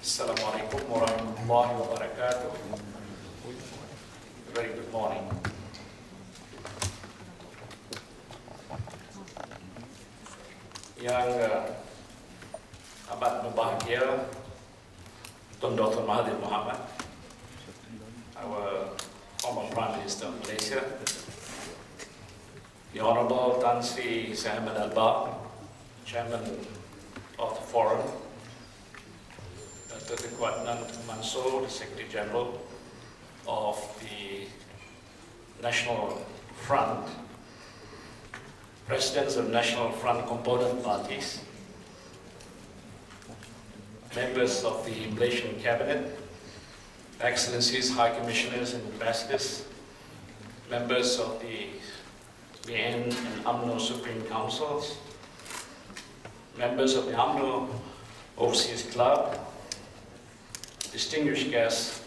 Assalamualaikum warahmatullahi wabarakatuh. Very good morning. Yang amat berbahagia, Tun Dr. Mahathir Mohamad, our former Prime Minister of Malaysia, the Honorable Tan Sri Ahmad Alba, Chairman of the Forum, Dr. Mansur, the Secretary General of the National Front, Presidents of National Front component parties, members of the Malaysian Cabinet, Excellencies, High Commissioners and Ambassadors, members of the lain and UMNO Supreme Councils, members of the UMNO Overseas Club, distinguished guests,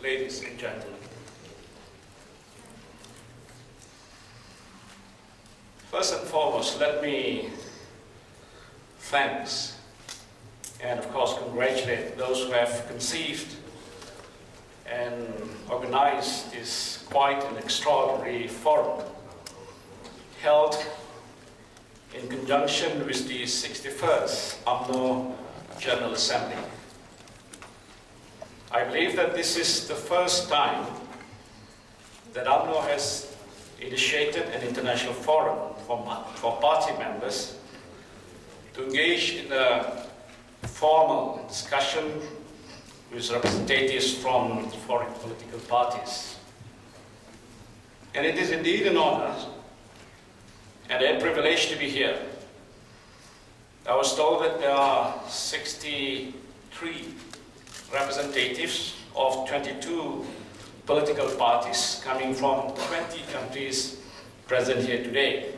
ladies and gentlemen. First and foremost, let me thank and of course congratulate those who have conceived and organized this quite an extraordinary forum held in conjunction with the 61st UMNO General Assembly. I believe that this is the first time that UMNO has initiated an international forum for party members to engage in a formal discussion with representatives from foreign political parties. And it is indeed an honor and a privilege to be here. I was told that there are 63 representatives of 22 political parties coming from 20 countries present here today,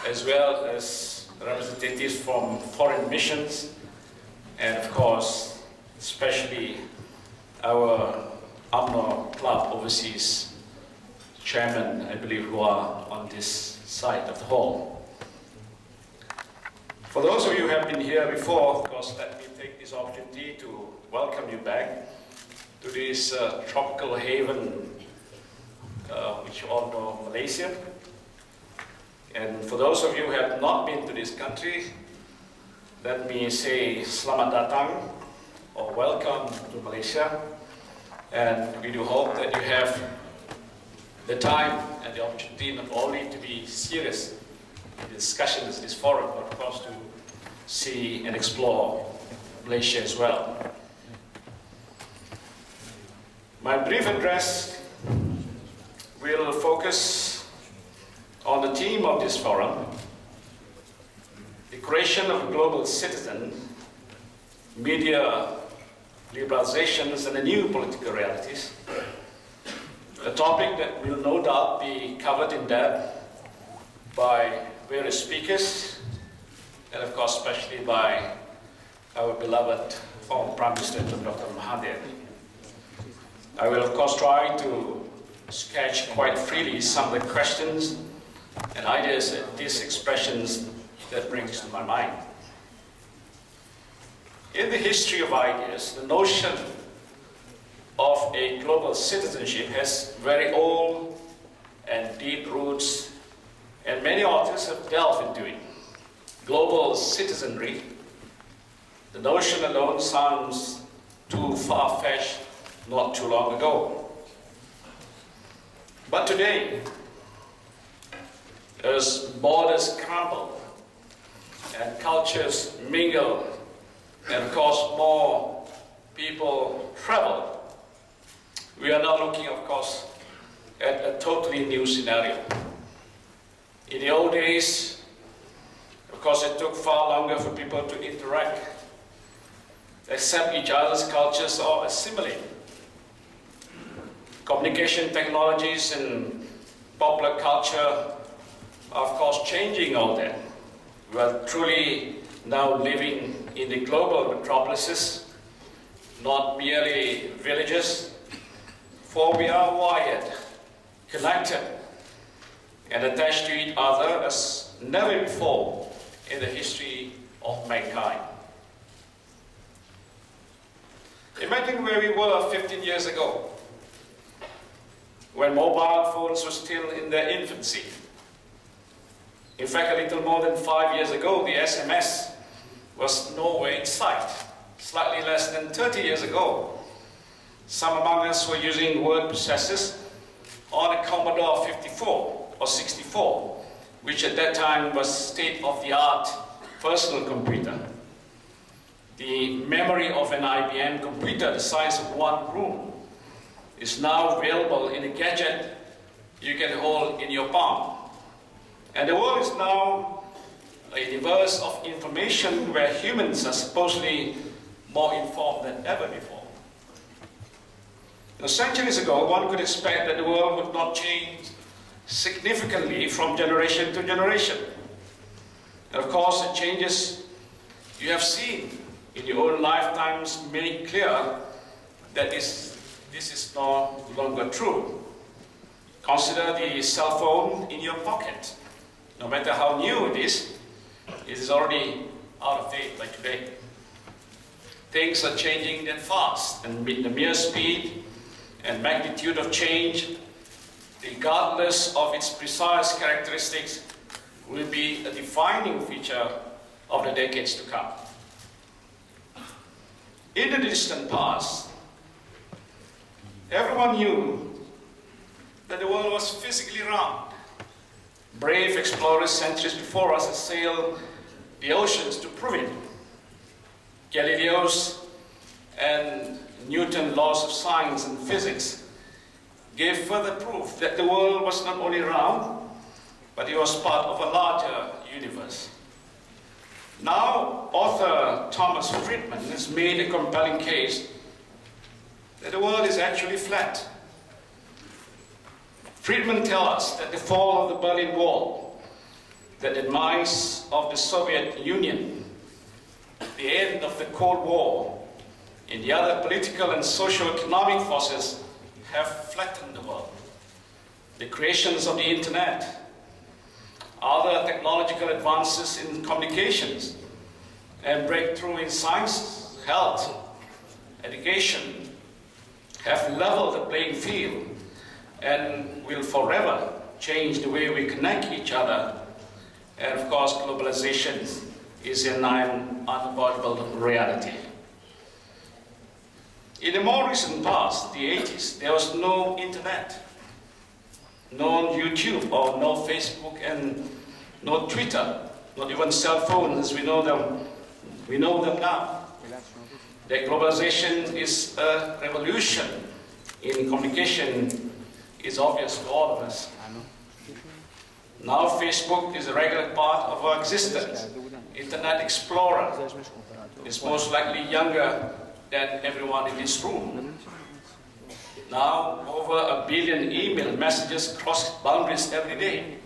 as well as representatives from foreign missions, and of course, especially our UMNO Club Overseas Chairman, I believe, who are on this side of the hall. For those of you who have been here before, of course, let me take this opportunity to welcome you back to this tropical haven, which you all know, Malaysia. And for those of you who have not been to this country, let me say selamat datang or welcome to Malaysia. And we do hope that you have the time and the opportunity not only to be serious in the discussions in this forum, but of course to see and explore Malaysia as well. My brief address will focus on the theme of this forum, the creation of a global citizen, media liberalizations and the new political realities, a topic that will no doubt be covered in depth by various speakers, and of course especially by our beloved former Prime Minister Dr. Mahathir. I will of course try to sketch quite freely some of the questions and ideas and these expressions that brings to my mind. In the history of ideas, the notion of a global citizenship has very old and deep roots, and many authors have delved into it. Global citizenry, the notion alone sounds too far-fetched not too long ago. But today, as borders crumble and cultures mingle, and of course more people travel, we are now looking, of course, at a totally new scenario. In the old days, of course, it took far longer for people to interact, accept each other's cultures or assimilate. Communication technologies and popular culture are, of course, changing all that. We are truly now living in the global metropolises, not merely villages, for we are wired, connected, and attached to each other as never before in the history of mankind. where we were 15 years ago, when mobile phones were still in their infancy. In fact, a little more than 5 years ago, the SMS was nowhere in sight. Slightly less than 30 years ago, some among us were using word processors on a Commodore 54 or 64, which at that time was state-of-the-art personal computer. The memory of an IBM computer the size of one room is now available in a gadget you can hold in your palm. And the world is now a universe of information where humans are supposedly more informed than ever before. Now, centuries ago, one could expect that the world would not change significantly from generation to generation. And of course, the changes you have seen in your own lifetimes make clear that this is no longer true. Consider the cell phone in your pocket. No matter how new it is already out of date by today. Things are changing that fast, and with the mere speed and magnitude of change, regardless of its precise characteristics, will be a defining feature of the decades to come. In the distant past, everyone knew that the world was physically round. Brave explorers centuries before us had sailed the oceans to prove it. Galileo's and Newton's laws of science and physics gave further proof that the world was not only round, but it was part of a larger universe. Now, author Thomas Friedman has made a compelling case that the world is actually flat. Friedman tells us that the fall of the Berlin Wall, the demise of the Soviet Union, the end of the Cold War, and the other political and socio-economic forces have flattened the world. The creations of the internet, other technological advances in communications, and breakthrough in science, health, education have leveled the playing field and will forever change the way we connect each other. And of course, globalization is an unavoidable reality. In the more recent past, the 80s, there was no internet, no YouTube or no Facebook and no Twitter, not even cell phones as we know them. We know them now. The globalization is a revolution in communication is obvious to all of us. Now Facebook is a regular part of our existence. Internet Explorer is most likely younger than everyone in this room. Now, over 1 billion email messages cross boundaries every day.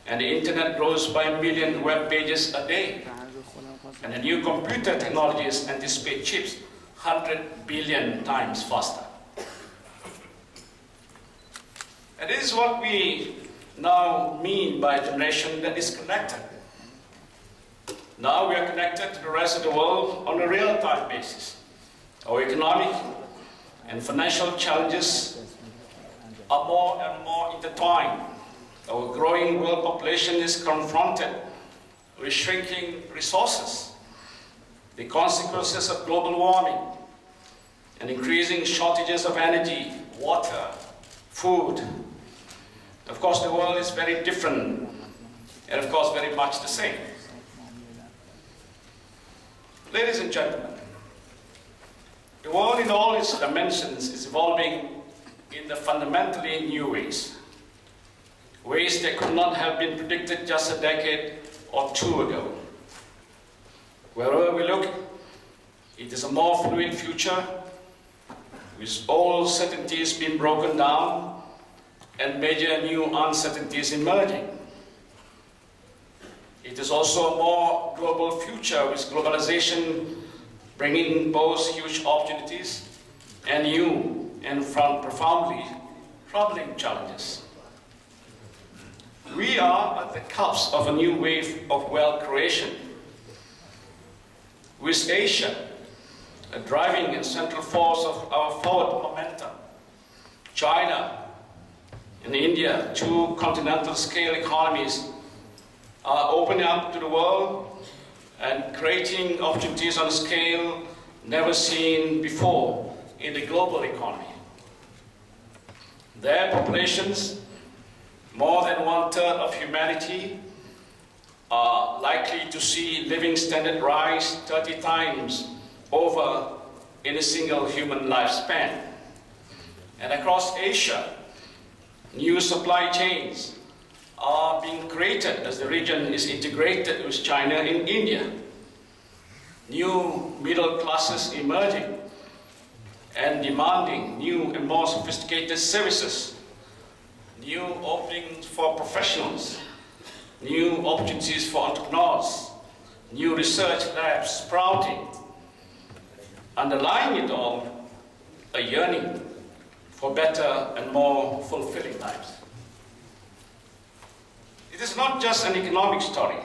And the internet grows by 1 million web pages a day. And the new computer technologies anticipate chips 100 billion times faster. And this is what we now mean by a generation that is connected. Now we are connected to the rest of the world on a real-time basis. Our economic and financial challenges are more and more intertwined. Our growing world population is confronted with shrinking resources, the consequences of global warming, and increasing shortages of energy, water, food. Of course, the world is very different, and of course, very much the same. Ladies and gentlemen, the world in all its dimensions is evolving in the fundamentally new ways. Ways that could not have been predicted just a decade or two ago. Wherever we look, it is a more fluid future, with all certainties being broken down and major new uncertainties emerging. It is also a more global future, with globalization bringing both huge opportunities and new and profoundly troubling challenges. We are at the cusp of a new wave of wealth creation, with Asia a driving and central force of our forward momentum. China and India, two continental scale economies, are opening up to the world and creating opportunities on a scale never seen before in the global economy. Their populations, more than 1/3 of humanity, are likely to see living standard rise 30 times over in a single human lifespan. And across Asia, new supply chains are being created as the region is integrated with China and India. New middle classes emerging and demanding new and more sophisticated services, new openings for professionals, new opportunities for entrepreneurs, new research labs sprouting. Underlying it all, a yearning for better and more fulfilling lives. It is not just an economic story.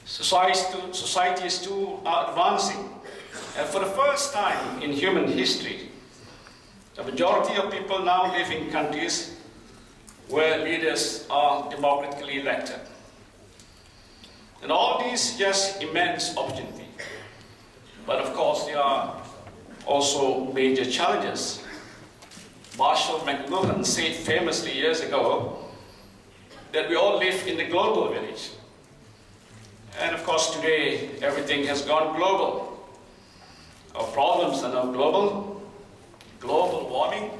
Societies too are advancing. And for the first time in human history, the majority of people now live in countries where leaders are democratically elected. And all these just immense opportunity. But of course, there are also major challenges. Marshall McLuhan said famously years ago that we all live in the global village. And of course, today, everything has gone global. Our problems are now global. Global warming,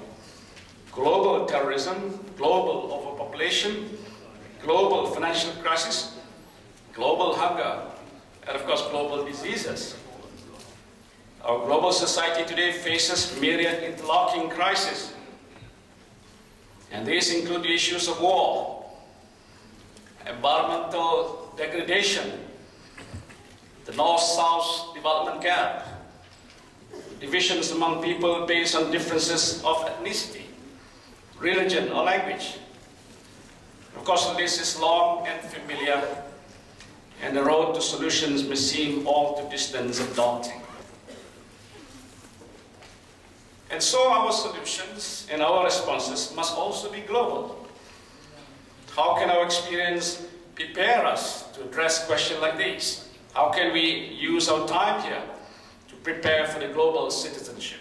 global terrorism, global overpopulation, global financial crisis, global hunger, and of course, global diseases. Our global society today faces myriad interlocking crises. And these include the issues of war, environmental degradation, the North-South development gap, divisions among people based on differences of ethnicity, religion, or language. Of course, the list is long and familiar, and the road to solutions may seem all too distant and daunting. And so our solutions and our responses must also be global. How can our experience prepare us to address questions like these? How can we use our time here to prepare for the global citizenship?